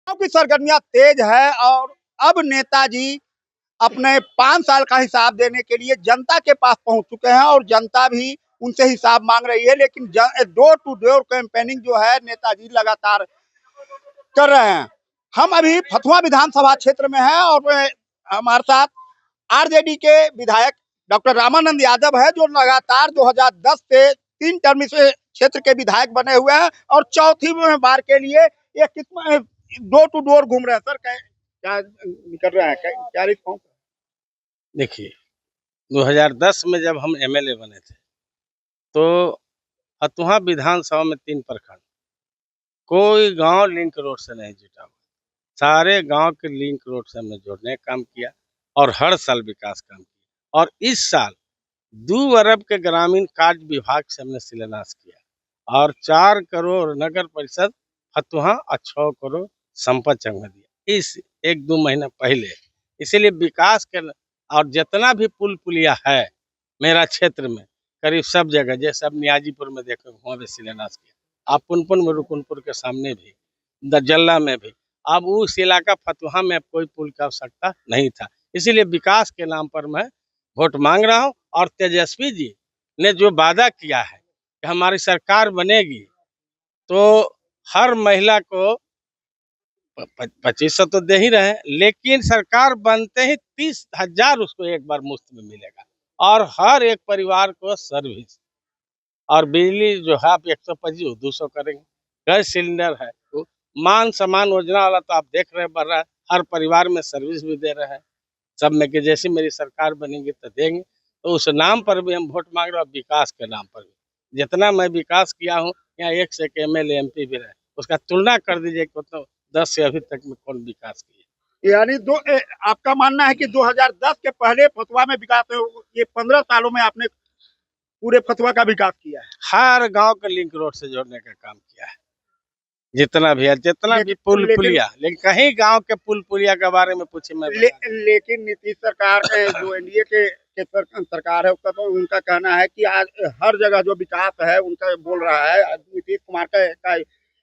चुनाव की सरगर्मियां तेज है और अब नेताजी अपने 5 साल का हिसाब देने के लिए जनता के पास पहुंच चुके हैं और जनता भी उनसे हिसाब मांग रही है। लेकिन डोर टू डोर कैंपेनिंग जो है नेताजी लगातार कर रहे हैं। हम अभी फतुहा विधानसभा क्षेत्र में हैं और हमारे साथ आरजेडी के विधायक डॉक्टर रामानंद यादव है, जो लगातार 2010 से 3 टर्म से क्षेत्र के विधायक बने हुए हैं और चौथी बार के लिए ये कितना डोर टू डोर घूम रहे हैं। सर क्या कर रहे हैं, क्या रिस्पॉन्स? देखिए, 2010 में जब हम एमएलए बने थे तो फतुहा विधानसभा में 3 प्रखंड, कोई गांव लिंक रोड से नहीं जुटा हुआ। सारे गांव के लिंक रोड से हमने जोड़ने का काम किया और हर साल विकास काम किया। और इस साल 2 अरब के ग्रामीण कार्य विभाग से हमने शिलान्यास किया और 4 करोड़ नगर परिषद फतुहा और 6 करोड़ संपत चंग में दिया इस 1-2 महीना पहले। इसीलिए विकास के और जितना भी पुल पुलिया है मेरा क्षेत्र में करीब सब जगह, जैसे अब नियाजीपुर में देखो वहाँ भी शिलान्यास किया, आप पुनपुन में रुकुनपुर के सामने भी, दजल्ला में भी। अब उस इलाका फतुहा में कोई पुल की आवश्यकता नहीं था। इसीलिए विकास के नाम पर मैं वोट मांग रहा हूँ। और तेजस्वी जी ने जो वादा किया है कि हमारी सरकार बनेगी तो हर महिला को 2500 तो दे ही रहे हैं, लेकिन सरकार बनते ही 30,000 उसको एक बार मुफ्त में मिलेगा और हर एक परिवार को सर्विस और बिजली जो है आप 125 200 करेंगे। गैस सिलेंडर है तो मान सम्मान योजना वाला तो आप देख रहे हैं बढ़ रहा है, हर परिवार में सर्विस भी दे रहे हैं सब में कि जैसी मेरी सरकार बनेगी तो देंगे। तो उस नाम पर भी हम वोट मांग रहे हैं, विकास के नाम पर भी। जितना मैं विकास किया हूँ, यहाँ 1 से एमएलए एमपी भी रहे, उसका तुलना कर दीजिए मतलब 10 से अभी तक में कौन विकास किया। यानी आपका मानना है कि 2010 के पहले फतुहा में विकास, ये 15 सालों में आपने पूरे फतुहा का विकास किया है। हर गांव के लिंक रोड से जोड़ने का काम किया है, जितना भी है, जितना भी पुल पुलिया। लेकिन कहीं गांव के पुल पुलिया के बारे में पूछे मैं लेकिन नीतीश सरकार जो एनडीए के सरकार है उसका तो उनका कहना है कि आज हर जगह जो विकास है उनका बोल रहा है। नीतीश कुमार का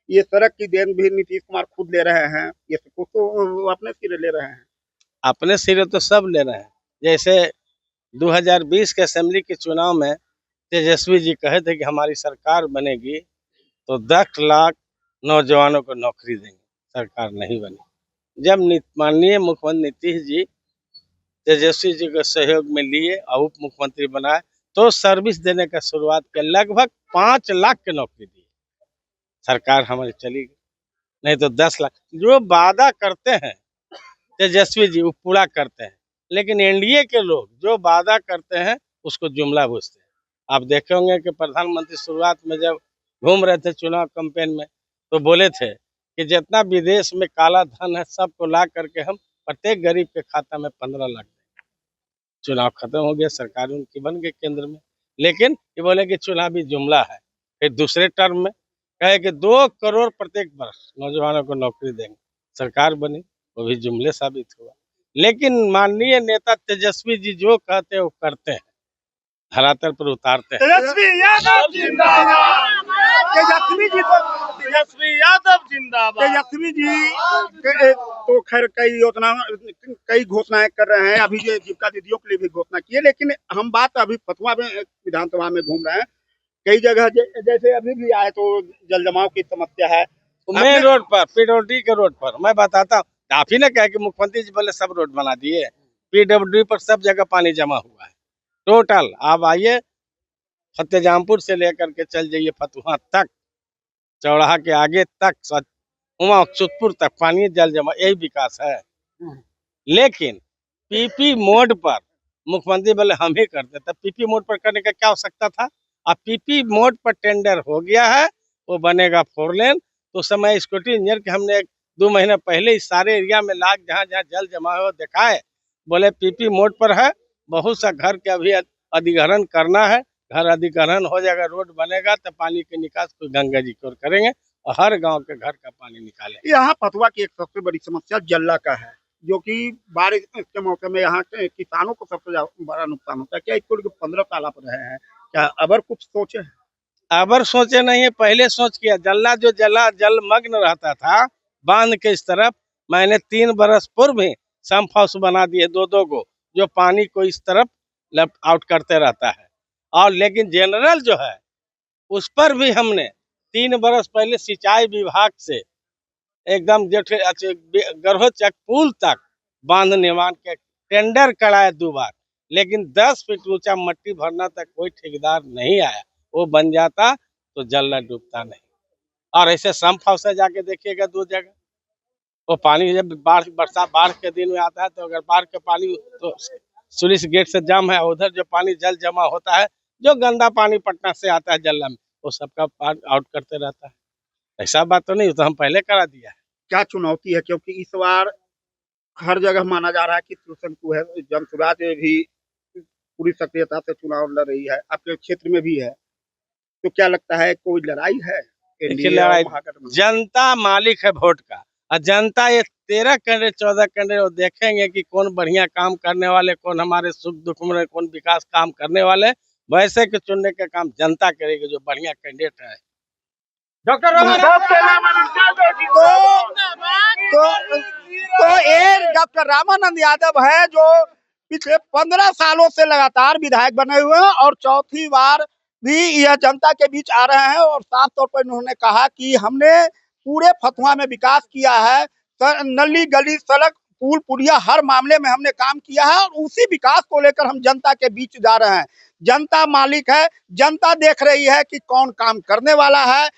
ये सड़क की देन भी नीतीश कुमार खुद ले रहे हैं, ये कुछ तो अपने सिरे ले रहे हैं। अपने सिरे तो सब ले रहे हैं। जैसे 2020 के असेंबली के चुनाव में तेजस्वी जी कहे थे कि हमारी सरकार बनेगी तो 10 लाख नौजवानों को नौकरी देंगे। सरकार नहीं बनी। जब माननीय मुख्यमंत्री नीतीश जी तेजस्वी जी के सहयोग में लिए और उप मुख्यमंत्री बनाए तो सर्विस देने का शुरुआत किया, लगभग 5 लाख की नौकरी दी। सरकार हमारी चली गई, नहीं तो 10 लाख। जो वादा करते हैं तेजस्वी जी वो पूरा करते हैं, लेकिन एनडीए के लोग जो वादा करते हैं उसको जुमला बूझते हैं। आप देखे होंगे कि प्रधानमंत्री शुरुआत में जब घूम रहे थे चुनाव कैंपेन में तो बोले थे कि जितना विदेश में काला धन है सबको ला करके हम प्रत्येक गरीब के खाता में 15 लाख देंगे। चुनाव खत्म हो गया, सरकार उनकी बन गई केंद्र में, लेकिन ये बोले कि चुनावी जुमला है। फिर दूसरे टर्म में कहे कि 2 करोड़ प्रत्येक वर्ष नौजवानों को नौकरी देंगे। सरकार बनी, वो भी जुमले साबित हुआ। लेकिन माननीय नेता तेजस्वी जी जो कहते हैं वो करते हैं, धरातल पर उतारते हैं। तेजस्वी यादव जिंदाबाद। तेजस्वी यादव जिंदाबाद। तेजस्वी जी तो खैर कई घोषणाएं कर रहे हैं, अभी जीविका दीदियों के लिए भी घोषणा की है। लेकिन हम बात अभी फतुहा में विधानसभा में घूम रहे हैं, कई जगह जैसे अभी भी आए तो जल जमाव की समस्या है मेन रोड पर, पीडब्ल्यूडी के रोड पर। मैं बताता हूँ, आप ही ने कहा कि मुख्यमंत्री जी बोले सब रोड बना दिए, पीडब्ल्यूडी पर सब जगह पानी जमा हुआ है टोटल। आप आइए फतेहजमपुर से लेकर के चल जाइए फतुहा तक, चौराहा के आगे तक, सुतपुर तक पानी जल जमा, यही विकास है। लेकिन पीपी मोड पर मुख्यमंत्री बोले हम ही करते, तब पीपी मोड पर करने का क्या आवश्यकता था। अब पीपी मोड पर टेंडर हो गया है, वो बनेगा 4 लेन। तो समय सिक्योरिटी इंजीनियर के हमने 1-2 महीने पहले इस सारे एरिया में लाग जहाँ जहाँ जल जमा हो दिखाए, बोले पीपी मोड पर है, बहुत सा घर के अभी अधिग्रहण करना है। घर अधिग्रहण हो जाएगा, रोड बनेगा तो पानी के निकास को गंगा जी की ओर करेंगे और हर गांव के घर का पानी निकालेंगे। यहाँ फतुहा की एक सबसे बड़ी समस्या जल्ला का है, जो कि बारिश के मौके में यहाँ के किसानों को सबसे बड़ा नुकसान होता है। क्या इसको 15 साल आप रहे हैं, क्या अबर कुछ सोचे हैं? अबर सोचे नहीं है, पहले सोच किया। जल्ला जो जलमग्न रहता था बांध के इस तरफ मैंने 3 बरस पूर्व ही सम्प हाउस बना दिए 2-2 को, जो पानी को इस तरफ लेफ्ट आउट करते रहता है। और लेकिन जनरल जो है उस पर भी हमने 3 बरस पहले सिंचाई विभाग से एकदम गर्भचक पुल तक बांध निर्माण के टेंडर कराया 2 बार, लेकिन 10 फीट ऊंचा मट्टी भरना तक कोई ठेकेदार नहीं आया। वो बन जाता तो जल न डूबता नहीं। और ऐसे सम्प हाउस से जाके देखिएगा 2 जगह, वो पानी जब बाढ़ के दिन में आता है तो अगर बाढ़ के पानी तो सुलिस गेट से जाम है, उधर जो पानी जल जमा होता है, जो गंदा पानी पटना से आता है जल्ला में, वो सबका पार आउट करते रहता है। ऐसा बात तो नहीं, तो हम पहले करा दिया है। क्या चुनौती है, क्योंकि इस बार हर जगह माना जा रहा है कि त्रिशंकु है, जनसुराज भी पूरी सक्रियता से चुनाव लड़ रही है, आपके क्षेत्र में भी है, तो क्या लगता है कोई लड़ाई है? लड़ाई जनता मालिक है वोट का, और जनता ये 13 कैंडिडेट 14 कैंडिडेट वो देखेंगे कि कौन बढ़िया काम करने वाले, कौन हमारे सुख दुख में, कौन विकास काम करने वाले, वैसे के चुनने का काम जनता करेगी जो बढ़िया कैंडिडेट है। डॉक्टर तो ये डॉक्टर रामानंद यादव है जो पिछले 15 सालों से लगातार विधायक बने हुए हैं और चौथी बार भी यह जनता के बीच आ रहे हैं, और साफ तौर पर उन्होंने कहा कि हमने पूरे फतुहा में विकास किया है, नली गली सड़क पुल पुलिया हर मामले में हमने काम किया है, और उसी विकास को लेकर हम जनता के बीच जा रहे हैं। जनता मालिक है, जनता देख रही है कि कौन काम करने वाला है।